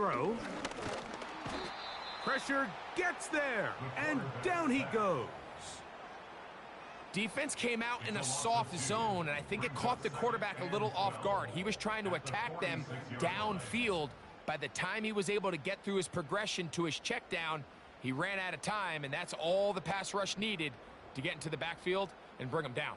throw. Pressure gets there, and down he goes. Defense came out in a soft zone, and I think it caught the quarterback a little off guard. He was trying to attack them downfield. By the time he was able to get through his progression to his check down, he ran out of time, and that's all the pass rush needed to get into the backfield and bring him down.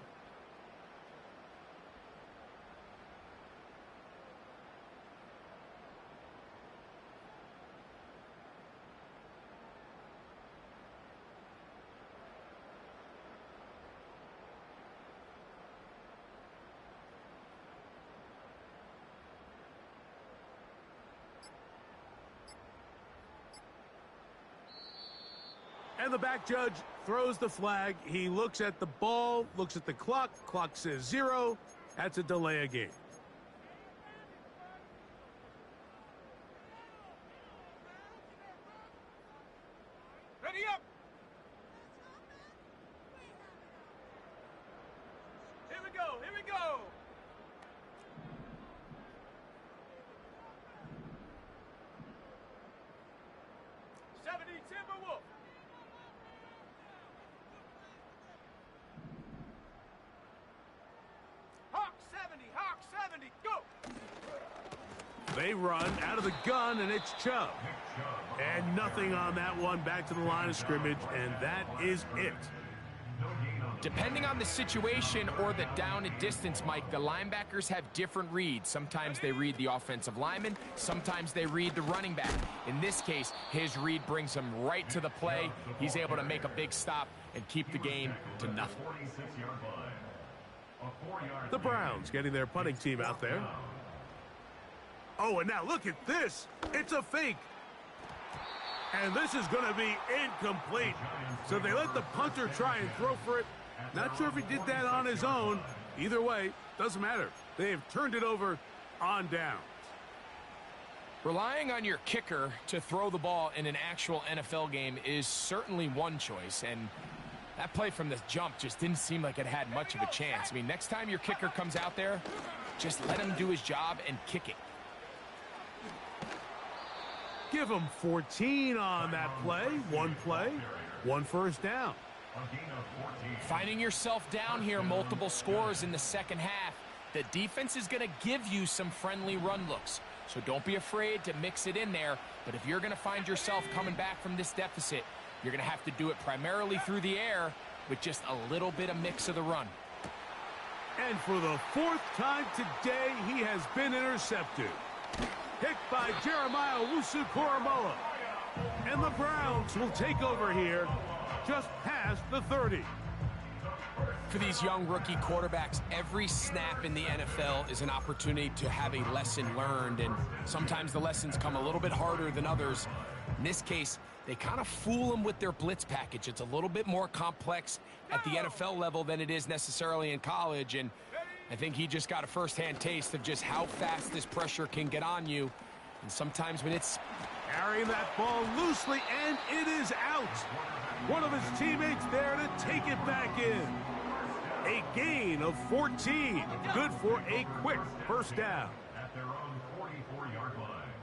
And the back judge throws the flag. He looks at the ball, looks at the clock. Clock says 0. That's a delay of game. Ready up! Here we go, here we go! Timberwolf! Hawk 70, go! They run out of the gun, and it's Chubb. And nothing on that one, back to the line of scrimmage, and that is it. Depending on the situation or the down and distance, Mike, the linebackers have different reads. Sometimes they read the offensive lineman. Sometimes they read the running back. In this case, his read brings him right to the play. He's able to make a big stop and keep the game to nothing. The Browns getting their punting team out there. Oh, and now look at this. It's a fake. And this is going to be incomplete. So they let the punter try and throw for it. Not sure if he did that on his own. Either way, doesn't matter. They have turned it over on downs. Relying on your kicker to throw the ball in an actual NFL game is certainly one choice. And that play from the jump just didn't seem like it had much of a chance. I mean, next time your kicker comes out there, just let him do his job and kick it. Give him 14 on that play. One first down. Finding yourself down here, multiple scores in the second half. The defense is going to give you some friendly run looks. So don't be afraid to mix it in there. But if you're going to find yourself coming back from this deficit, you're going to have to do it primarily through the air with just a little bit of mix of the run. And for the 4th time today, he has been intercepted. Picked by Jeremiah Owusu-Koramoah. And the Browns will take over here just past the 30. For these young rookie quarterbacks, every snap in the NFL is an opportunity to have a lesson learned, and sometimes the lessons come a little bit harder than others. In this case, they kind of fool them with their blitz package. It's a little bit more complex at the NFL level than it is necessarily in college, and I think he just got a first-hand taste of just how fast this pressure can get on you. And sometimes when it's carrying that ball loosely, and it is out. One of his teammates there to take it back in. A gain of 14. Good for a quick first down. At their own 44-yard line.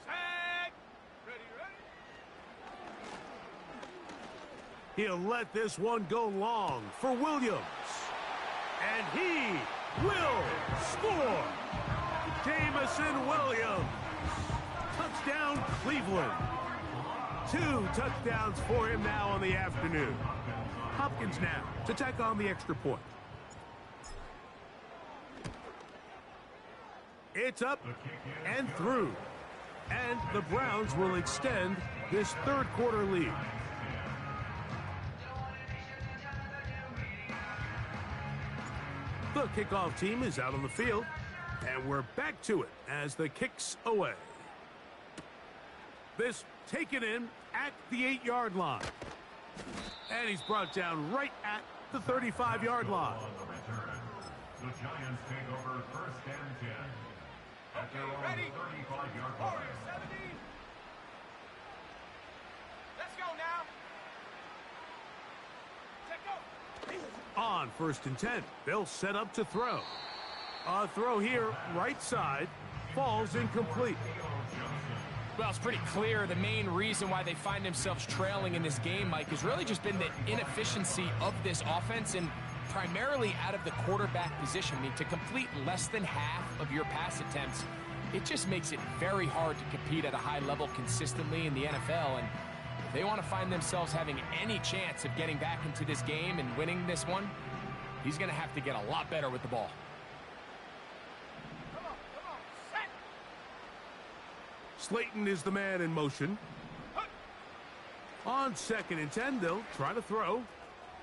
Set. Ready. He'll let this one go long for Williams. And he will score. Jamison Williams. Touchdown, Cleveland. 2 touchdowns for him now on the afternoon. Hopkins now to tack on the extra point. It's up and through. And the Browns will extend this third quarter lead. The kickoff team is out on the field. And we're back to it as the kick's away. This taken in at the 8-yard line. And he's brought down right at the 35-yard line. The Giants take over first and 10. At their own 35-yard line. 70. Let's go now. Take go. On first and 10, they'll set up to throw. A throw here, right side, falls incomplete. Well, it's pretty clear the main reason why they find themselves trailing in this game, Mike, has really just been the inefficiency of this offense and primarily out of the quarterback position. I mean, to complete less than half of your pass attempts, it just makes it very hard to compete at a high level consistently in the NFL. And if they want to find themselves having any chance of getting back into this game and winning this one, he's going to have to get a lot better with the ball. Slayton is the man in motion. On 2nd and 10, they'll try to throw.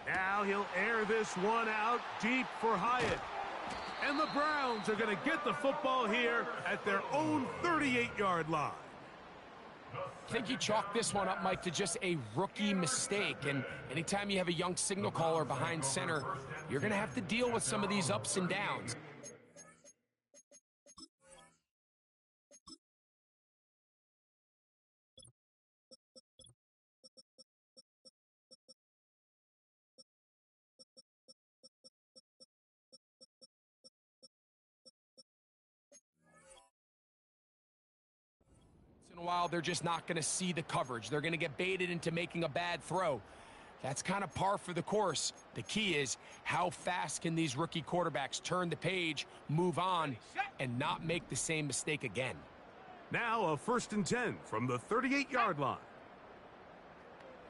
Now he'll air this one out deep for Hyatt. And the Browns are going to get the football here at their own 38-yard line. I think you chalk this one up, Mike, to just a rookie mistake. And anytime you have a young signal caller behind center, you're going to have to deal with some of these ups and downs. In a while, they're just not going to see the coverage. They're going to get baited into making a bad throw. That's kind of par for the course. The key is how fast can these rookie quarterbacks turn the page, move on, and not make the same mistake again. Now a 1st and 10 from the 38-yard line.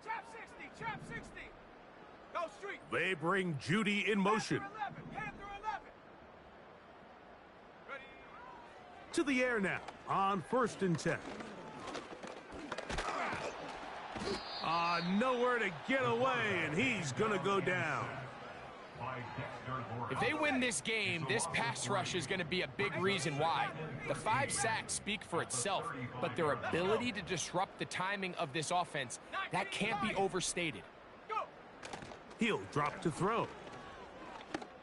Trap 60, trap 60. Go street. They bring Judy in motion. Panther 11. Ready. To the air now on 1st and 10. Nowhere to get away, and he's going to go down. If they win this game, this pass rush is going to be a big reason why. The 5 sacks speak for itself, but their ability to disrupt the timing of this offense, that can't be overstated. He'll drop to throw.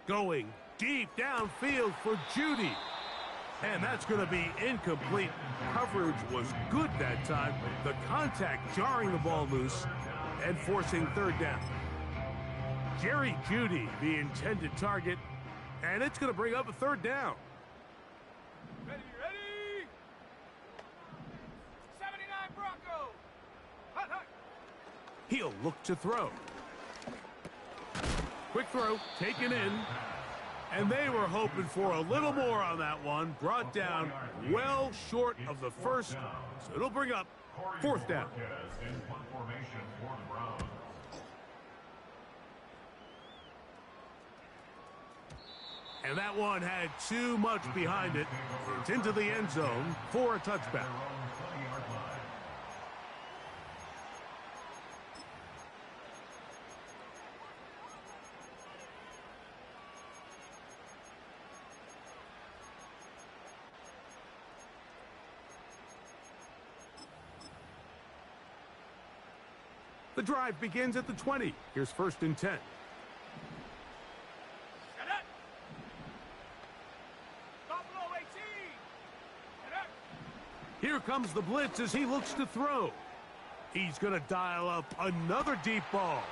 Going deep downfield for Judy. And that's going to be incomplete. Coverage was good that time. The contact jarring the ball loose and forcing 3rd down. Jerry Judy, the intended target, and it's going to bring up a 3rd down. Ready, ready. 79 Bronco. Hut, hut. He'll look to throw. Quick throw, taken in. And they were hoping for a little more on that one. Brought down well short of the first. So it'll bring up 4th down. And that one had too much behind it. It's into the end zone for a touchback. The drive begins at the 20. Here's 1st and 10. Here comes the blitz as he looks to throw. He's going to dial up another deep ball.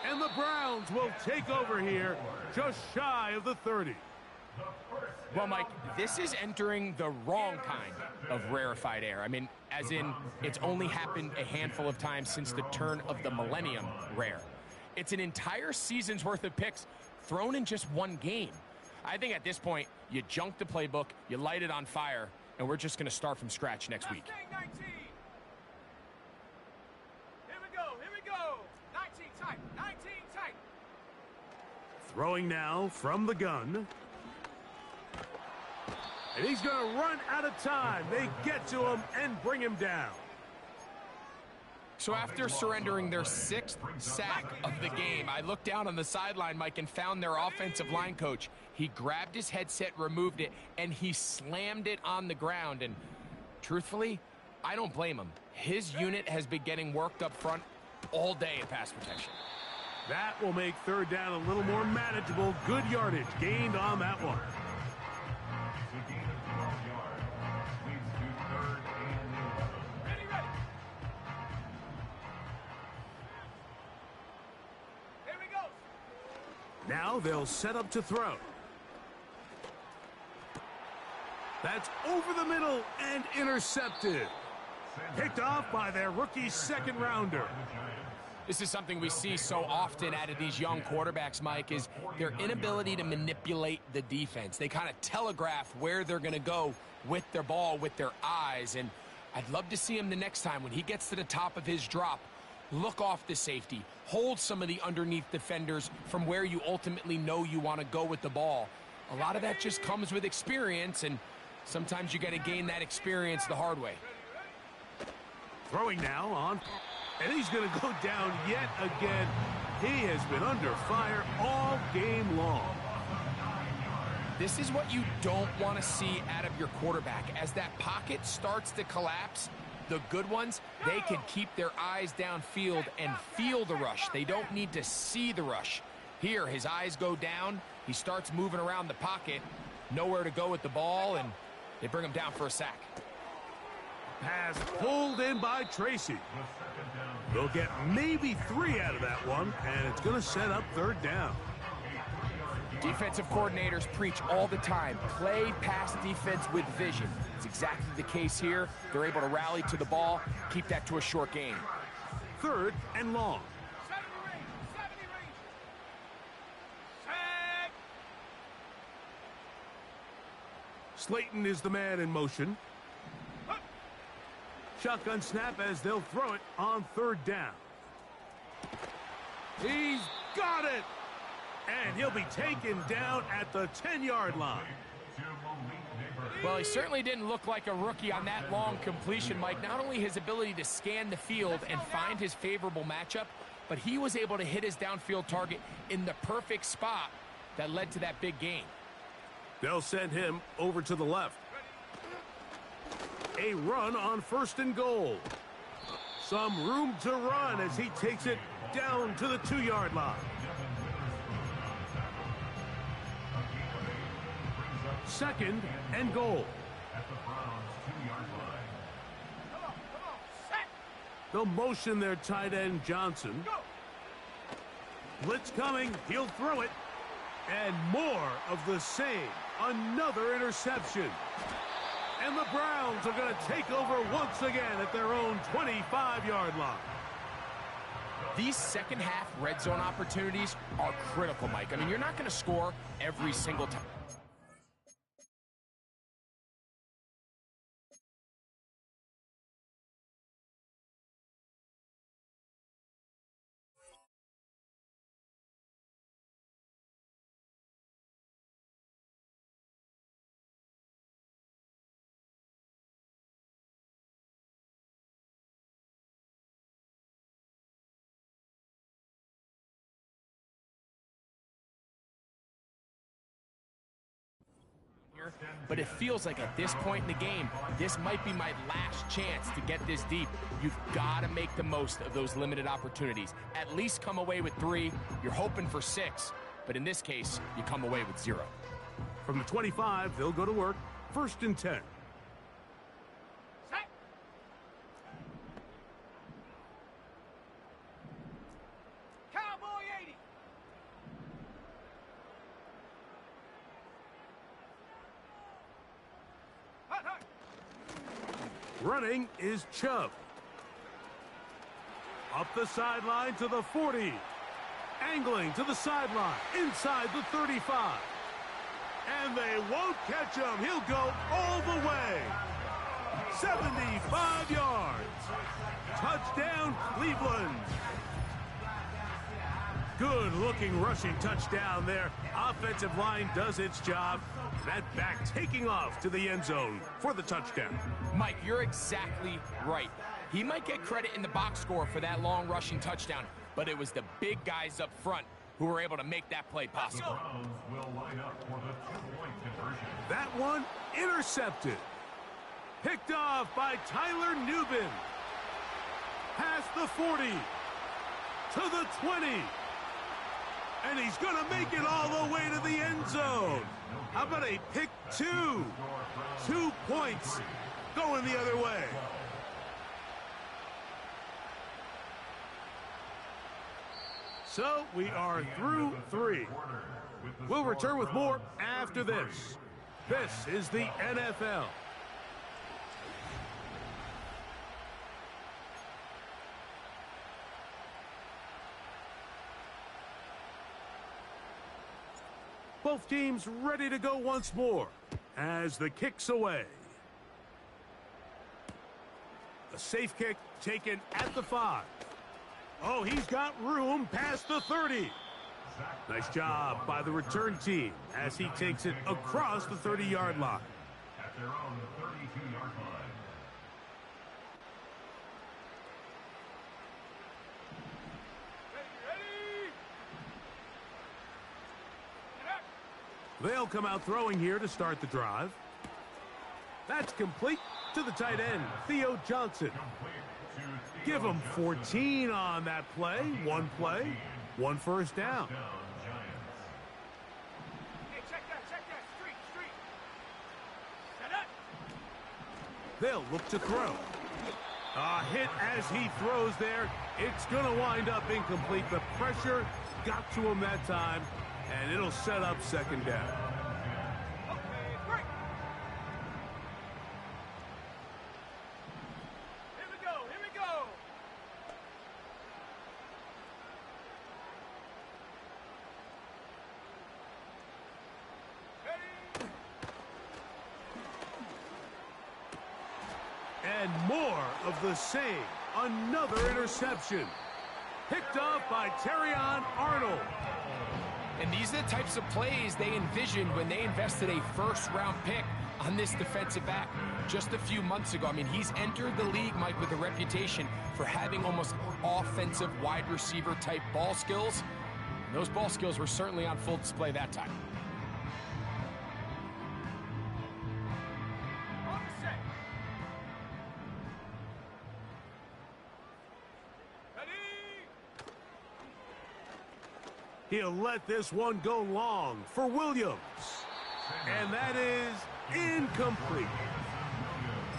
And the Browns will take over here just shy of the 30. Well, Mike, this is entering the wrong kind of rarefied air. I mean, as in, it's only happened a handful of times since the turn of the millennium rare. It's an entire season's worth of picks thrown in just one game. I think at this point, you junk the playbook, you light it on fire, and we're just going to start from scratch next week. 19. Here we go. 19 tight, 19 tight. Throwing now from the gun. And he's going to run out of time. They get to him and bring him down. So after surrendering their 6th sack of the game, I looked down on the sideline, Mike, and found their offensive line coach. He grabbed his headset, removed it, and he slammed it on the ground. And truthfully, I don't blame him. His unit has been getting worked up front all day in pass protection. That will make 3rd down a little more manageable. Good yardage gained on that one. Now they'll set up to throw. That's over the middle and intercepted. Picked off by their rookie second rounder. This is something we see so often out of these young quarterbacks, Mike, is their inability to manipulate the defense. They kind of telegraph where they're going to go with their ball, with their eyes. And I'd love to see him the next time when he gets to the top of his drop. Look off the safety. Hold some of the underneath defenders from where you ultimately know you want to go with the ball. A lot of that just comes with experience, and sometimes you got to gain that experience the hard way. Throwing now on, and he's going to go down yet again. He has been under fire all game long. This is what you don't want to see out of your quarterback. As that pocket starts to collapse, the good ones, they can keep their eyes downfield and feel the rush. They don't need to see the rush. Here, his eyes go down. He starts moving around the pocket. Nowhere to go with the ball, and they bring him down for a sack. Pass pulled in by Tracy. They'll get maybe 3 out of that one, and it's going to set up third down. Defensive coordinators preach all the time, play pass defense with vision. It's exactly the case here. They're able to rally to the ball, keep that to a short gain. Third and long. 70 range. Tag. Slayton is the man in motion. Shotgun snap as they'll throw it on third down. He's got it! And he'll be taken down at the 10-yard line. Well, he certainly didn't look like a rookie on that long completion, Mike. Not only his ability to scan the field and find his favorable matchup, but he was able to hit his downfield target in the perfect spot that led to that big gain. They'll send him over to the left. A run on first and goal. Some room to run as he takes it down to the 2-yard line. Second and goal. They'll motion their tight end Johnson. Blitz coming. He'll throw it. And more of the same. Another interception. And the Browns are going to take over once again at their own 25-yard line. These second-half red zone opportunities are critical, Mike. I mean, you're not going to score every single time. But it feels like at this point in the game, this might be my last chance to get this deep. You've got to make the most of those limited opportunities. At least come away with 3. You're hoping for 6, but in this case, you come away with 0. From the 25, they'll go to work. First and 10. Set. Cowboy 80. Hut, hut. Running is Chubb. Up the sideline to the 40. Angling to the sideline. Inside the 35. And they won't catch him. He'll go all the way. 75 yards. Touchdown, Cleveland. Good-looking rushing touchdown there. Offensive line does its job. That back taking off to the end zone for the touchdown. Mike, you're exactly right. He might get credit in the box score for that long rushing touchdown, but it was the big guys up front who were able to make that play possible. That one intercepted. Picked off by Tyler Nubin. Past the 40. To the 20. And he's going to make it all the way to the end zone. How about a pick 2? 2 points going the other way. So we are through 3. We'll return with more after this. This is the NFL. Both teams ready to go once more as the kick's away. A safe kick taken at the 5. Oh, he's got room past the 30. Nice job by the return team as he takes it across the 30-yard line. At their own 32-yard line. They'll come out throwing here to start the drive. That's complete to the tight end, Theo Johnson. Give him 14 on that play. One play, one first down. Hey, check that. Street. Set up. They'll look to throw. A hit as he throws there. It's going to wind up incomplete. The pressure got to him that time, and it'll set up second down. Okay, break. Here we go. Ready? And more of the same. Another interception. Picked off by Terrion Arnold. And these are the types of plays they envisioned when they invested a first-round pick on this defensive back just a few months ago. I mean, he's entered the league, Mike, with a reputation for having almost offensive wide receiver type ball skills. And those ball skills were certainly on full display that time. On the set. Ready? He'll let this one go long for Williams. And that is incomplete.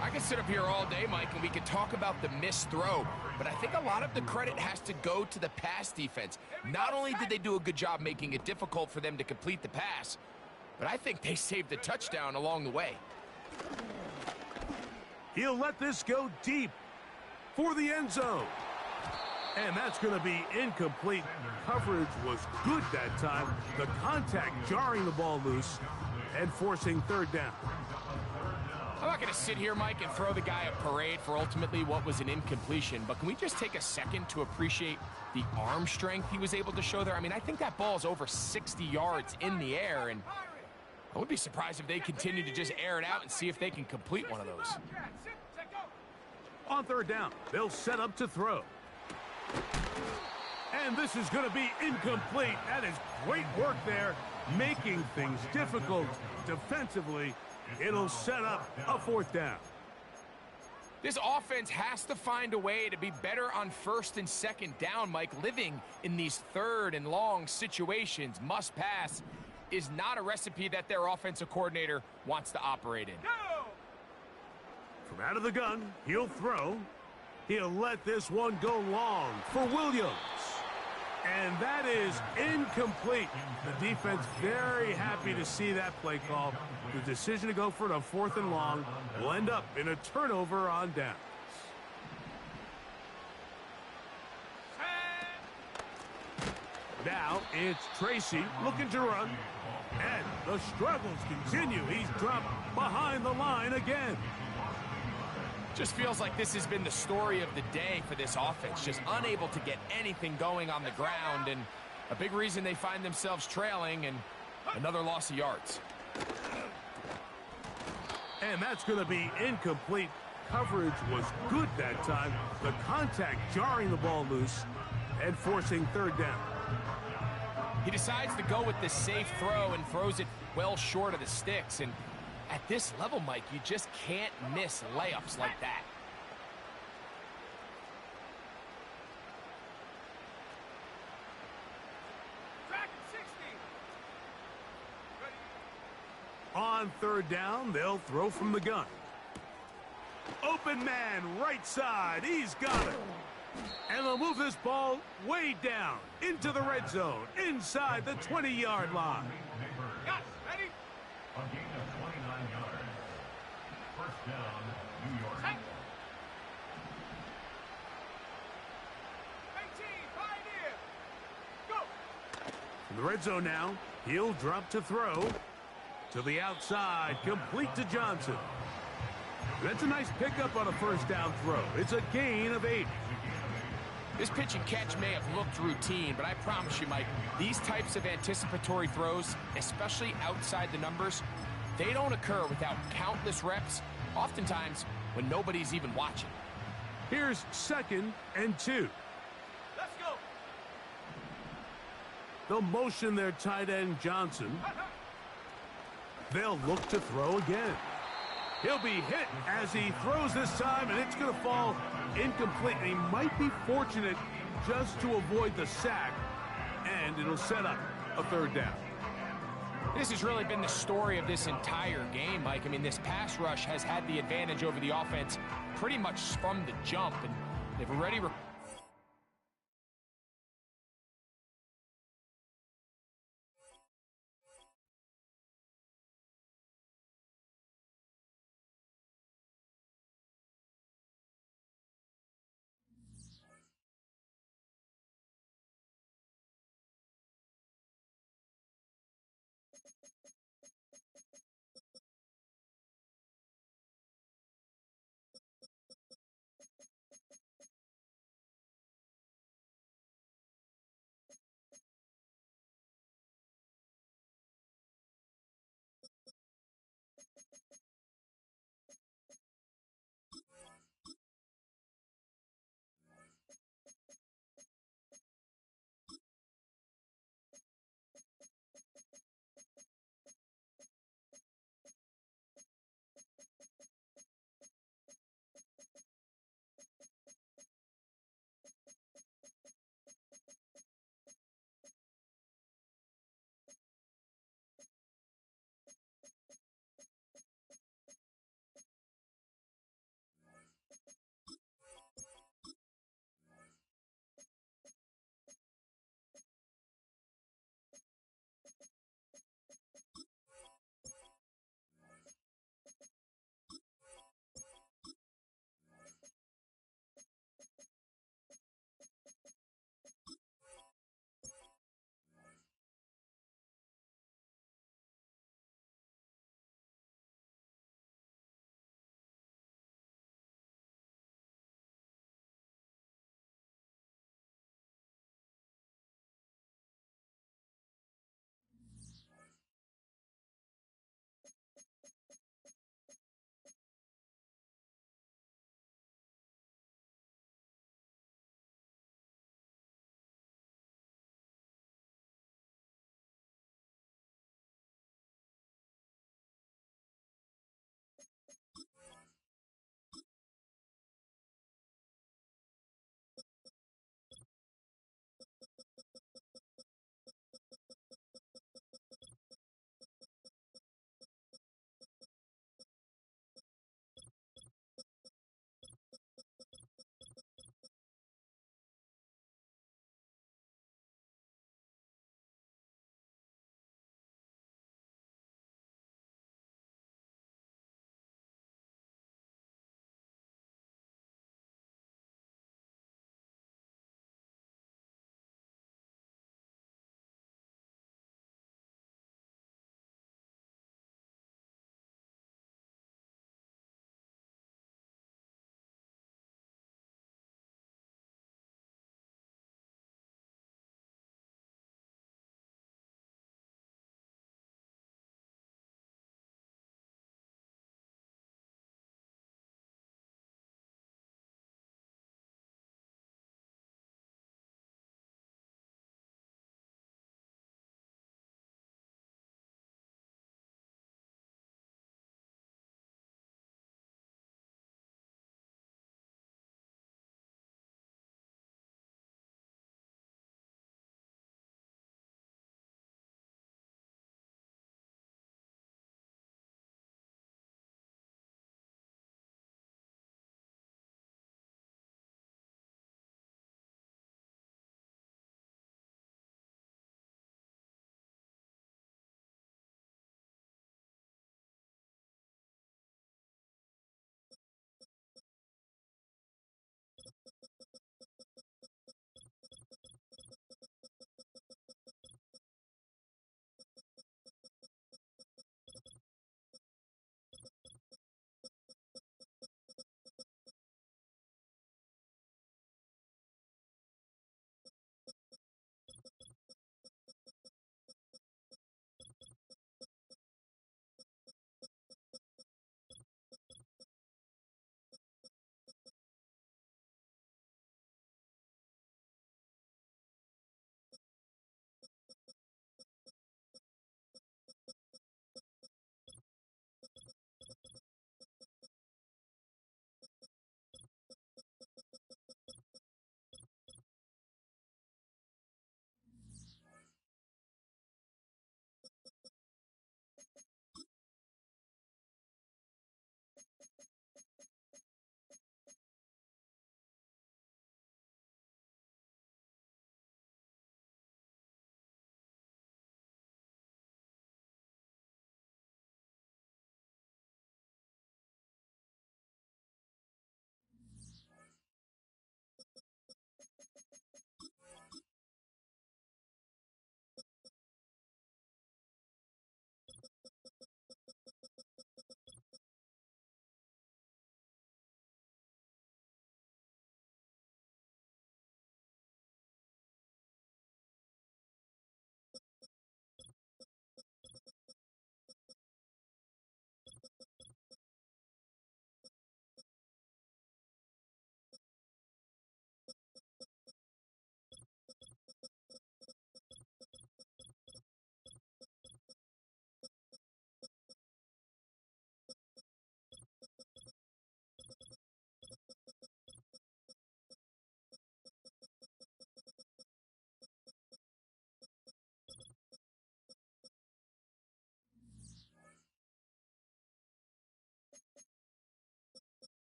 I could sit up here all day, Mike, and we could talk about the missed throw, but I think a lot of the credit has to go to the pass defense. Not only did they do a good job making it difficult for them to complete the pass, but I think they saved the touchdown along the way. He'll let this go deep for the end zone. And that's going to be incomplete. Coverage was good that time. The contact jarring the ball loose and forcing third down. I'm not going to sit here, Mike, and throw the guy a parade for ultimately what was an incompletion, but can we just take a second to appreciate the arm strength he was able to show there? I mean, I think that ball is over 60 yards in the air, and I would be surprised if they continue to just air it out and see if they can complete one of those. On third down, they'll set up to throw. And this is going to be incomplete. That is great work there, making things difficult defensively. It'll set up a fourth down. This offense has to find a way to be better on first and second down, Mike. Living in these third and long situations, must pass, is not a recipe that their offensive coordinator wants to operate in. Go! From out of the gun, he'll throw. He'll let this one go long for Williams. And that is incomplete. The defense very happy to see that play call. The decision to go for it on fourth and long will end up in a turnover on downs. Now it's Tracy looking to run. And the struggles continue. He's dropped behind the line again. Just feels like this has been the story of the day for this offense. Just unable to get anything going on the ground, and a big reason they find themselves trailing, and another loss of yards. And that's going to be incomplete. Coverage was good that time. The contact jarring the ball loose and forcing third down. He decides to go with the safe throw and throws it well short of the sticks, and at this level, Mike, you just can't miss layups like that. On third down, they'll throw from the gun. Open man, right side. He's got it. And they'll move this ball way down into the red zone, inside the 20-yard line. Yes, ready? A gain of 29 down, New York. 18, Pioneer. Go. In the red zone now, he'll drop to throw. To the outside, complete to Johnson. That's a nice pickup on a first down throw. It's a gain of 8. This pitch and catch may have looked routine, but I promise you, Mike, these types of anticipatory throws, especially outside the numbers, they don't occur without countless reps, oftentimes when nobody's even watching. Here's 2nd and 2. Let's go. They'll motion their tight end Johnson. They'll look to throw again. He'll be hit as he throws this time, and it's going to fall incomplete. And he might be fortunate just to avoid the sack, and it'll set up a 3rd down. This has really been the story of this entire game, Mike. I mean, this pass rush has had the advantage over the offense pretty much from the jump, and they've already